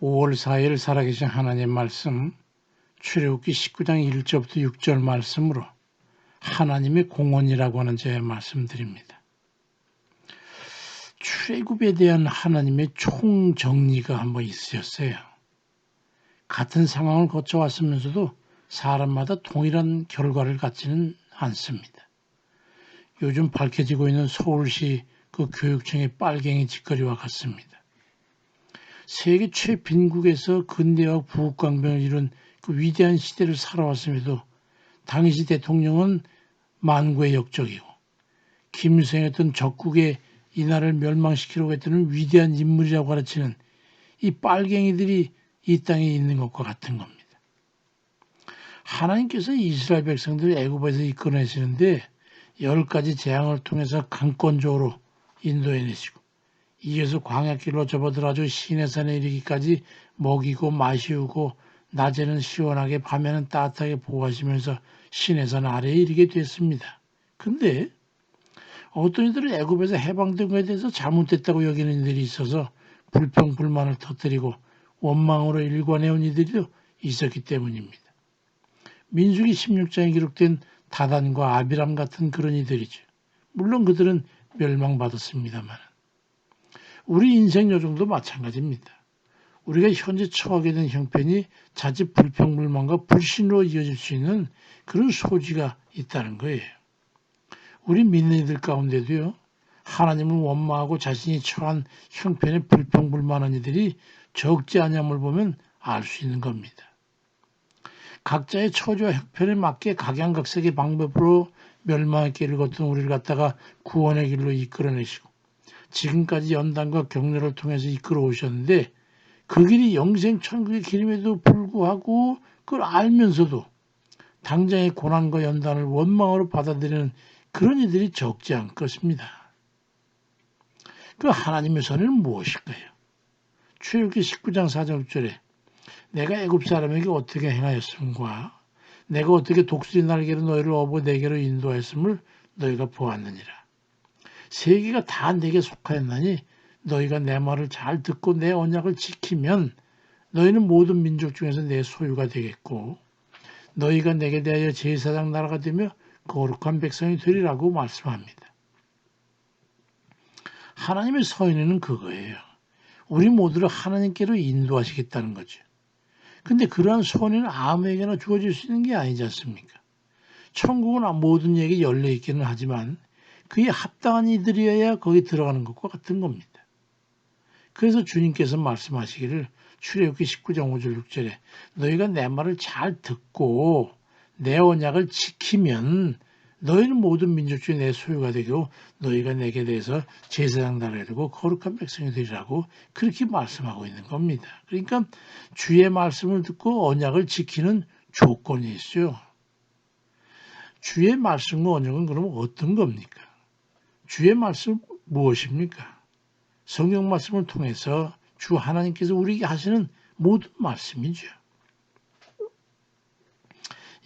5월 4일 살아계신 하나님 말씀 출애굽기 19장 1절부터 6절 말씀으로 하나님의 공헌이라고 하는 제 말씀드립니다. 출애굽에 대한 하나님의 총정리가 한번 있으셨어요. 같은 상황을 거쳐왔으면서도 사람마다 동일한 결과를 갖지는 않습니다. 요즘 밝혀지고 있는 서울시 그 교육청의 빨갱이 짓거리와 같습니다. 세계 최빈국에서 근대화 부국강병을 이룬 그 위대한 시대를 살아왔음에도 당시 대통령은 만구의 역적이고 김일성이었던 적국의 이 나라를 멸망시키려고 했던 위대한 인물이라고 가르치는 이 빨갱이들이 이 땅에 있는 것과 같은 겁니다. 하나님께서 이스라엘 백성들을 애굽에서 이끌어내시는데 10가지 재앙을 통해서 강권적으로 인도해내시고 이어서 광야길로 접어들어가지고 시내산에 이르기까지 먹이고 마시우고 낮에는 시원하게 밤에는 따뜻하게 보호하시면서 시내산 아래에 이르게 됐습니다. 근데 어떤 이들은 애굽에서 해방된 것에 대해서 잘못됐다고 여기는 이들이 있어서 불평불만을 터뜨리고 원망으로 일관해온 이들도 있었기 때문입니다. 민수기 16장에 기록된 다단과 아비람 같은 그런 이들이죠. 물론 그들은 멸망받았습니다만 우리 인생 요정도 마찬가지입니다. 우리가 현재 처하게 된 형편이 자칫 불평불만과 불신으로 이어질 수 있는 그런 소지가 있다는 거예요. 우리 믿는 이들 가운데도요. 하나님을 원망하고 자신이 처한 형편에 불평불만한 이들이 적지 않음을 보면 알 수 있는 겁니다. 각자의 처지와 형편에 맞게 각양각색의 방법으로 멸망의 길을 걷던 우리를 갖다가 구원의 길로 이끌어내시고 지금까지 연단과 격려를 통해서 이끌어 오셨는데 그 길이 영생 천국의 길임에도 불구하고 그걸 알면서도 당장의 고난과 연단을 원망으로 받아들이는 그런 이들이 적지 않을 것입니다. 그 하나님의 선의는 무엇일까요? 출애굽기 19장 4절 6절에 내가 애굽 사람에게 어떻게 행하였음과 내가 어떻게 독수리 날개로 너희를 업어 내게로 인도하였음을 너희가 보았느니라. 세계가 다 내게 속하였나니 너희가 내 말을 잘 듣고 내 언약을 지키면 너희는 모든 민족 중에서 내 소유가 되겠고 너희가 내게 대하여 제사장 나라가 되며 거룩한 백성이 되리라고 말씀합니다. 하나님의 서인은 그거예요. 우리 모두를 하나님께로 인도하시겠다는 거죠. 근데 그러한 소원은 아무에게나 주어질 수 있는 게 아니지 않습니까? 천국은 모든 이에게 열려 있기는 하지만 그에 합당한 이들이어야 거기 들어가는 것과 같은 겁니다. 그래서 주님께서 말씀하시기를 출애굽기 19장 5절 6절에 너희가 내 말을 잘 듣고 내 언약을 지키면 너희는 모든 민족 중에 내 소유가 되고 너희가 내게 대해서 제사장 나라가 되고 거룩한 백성이 되리라고 그렇게 말씀하고 있는 겁니다. 그러니까 주의 말씀을 듣고 언약을 지키는 조건이 있어요. 주의 말씀과 언약은 그럼 어떤 겁니까? 주의 말씀 무엇입니까? 성경 말씀을 통해서 주 하나님께서 우리에게 하시는 모든 말씀이죠.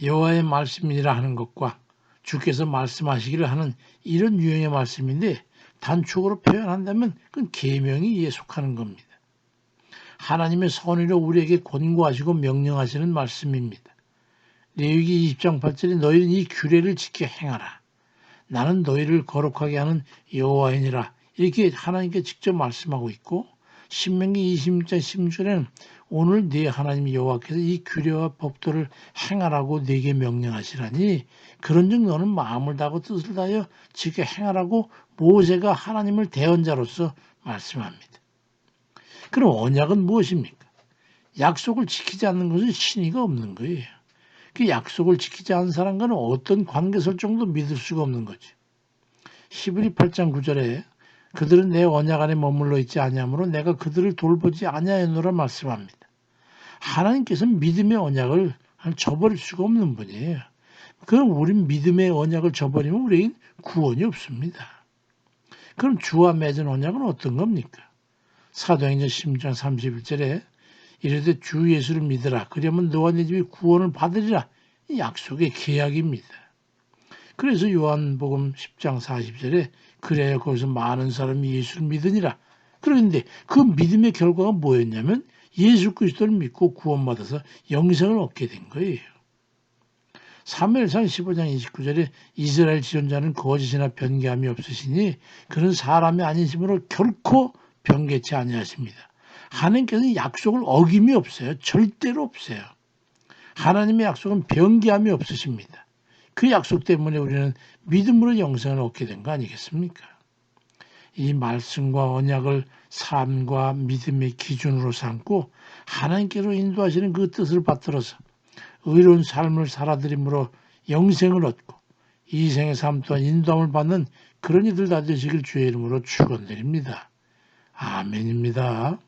여호와의 말씀이라 하는 것과 주께서 말씀하시기를 하는 이런 유형의 말씀인데 단축으로 표현한다면 그건 계명이 속하는 겁니다. 하나님의 선의로 우리에게 권고하시고 명령하시는 말씀입니다. 레위기 20장 8절에 너희는 이 규례를 지켜 행하라. 나는 너희를 거룩하게 하는 여호와이니라. 이렇게 하나님께 직접 말씀하고 있고 신명기 26장 16절에는 오늘 네 하나님 여호와께서 이 규례와 법도를 행하라고 네게 명령하시라니 그런즉 너는 마음을 다하고 뜻을 다하여 지켜 행하라고 모세가 하나님을 대언자로서 말씀합니다. 그럼 언약은 무엇입니까? 약속을 지키지 않는 것은 신의가 없는 거예요. 그 약속을 지키지 않은 사람과는 어떤 관계 설정도 믿을 수가 없는 거죠. 히브리 8장 9절에 그들은 내 언약 안에 머물러 있지 아니하므로 내가 그들을 돌보지 아니하였노라 말씀합니다. 하나님께서는 믿음의 언약을 저버릴 수가 없는 분이에요. 그럼 우린 믿음의 언약을 저버리면 우리에겐 구원이 없습니다. 그럼 주와 맺은 언약은 어떤 겁니까? 사도행전 16장 31절에 이르되 주 예수를 믿으라 그러면 너와 네 집이 구원을 받으리라 이 약속의 계약입니다. 그래서 요한복음 10장 40절에 그래야 거기서 많은 사람이 예수를 믿으니라. 그런데 그 믿음의 결과가 뭐였냐면 예수 그리스도를 믿고 구원받아서 영생을 얻게 된 거예요. 사무엘상 15장 29절에 이스라엘 지존자는 거짓이나 변개함이 없으시니 그는 사람이 아니심으로 결코 변개치 아니하십니다. 하나님께서는 약속을 어김이 없어요. 절대로 없어요. 하나님의 약속은 변개함이 없으십니다. 그 약속 때문에 우리는 믿음으로 영생을 얻게 된 거 아니겠습니까? 이 말씀과 언약을 삶과 믿음의 기준으로 삼고 하나님께로 인도하시는 그 뜻을 받들어서 의로운 삶을 살아들임으로 영생을 얻고 이 생의 삶 또한 인도함을 받는 그런 이들 다 되시길 주의 이름으로 축원드립니다. 아멘입니다.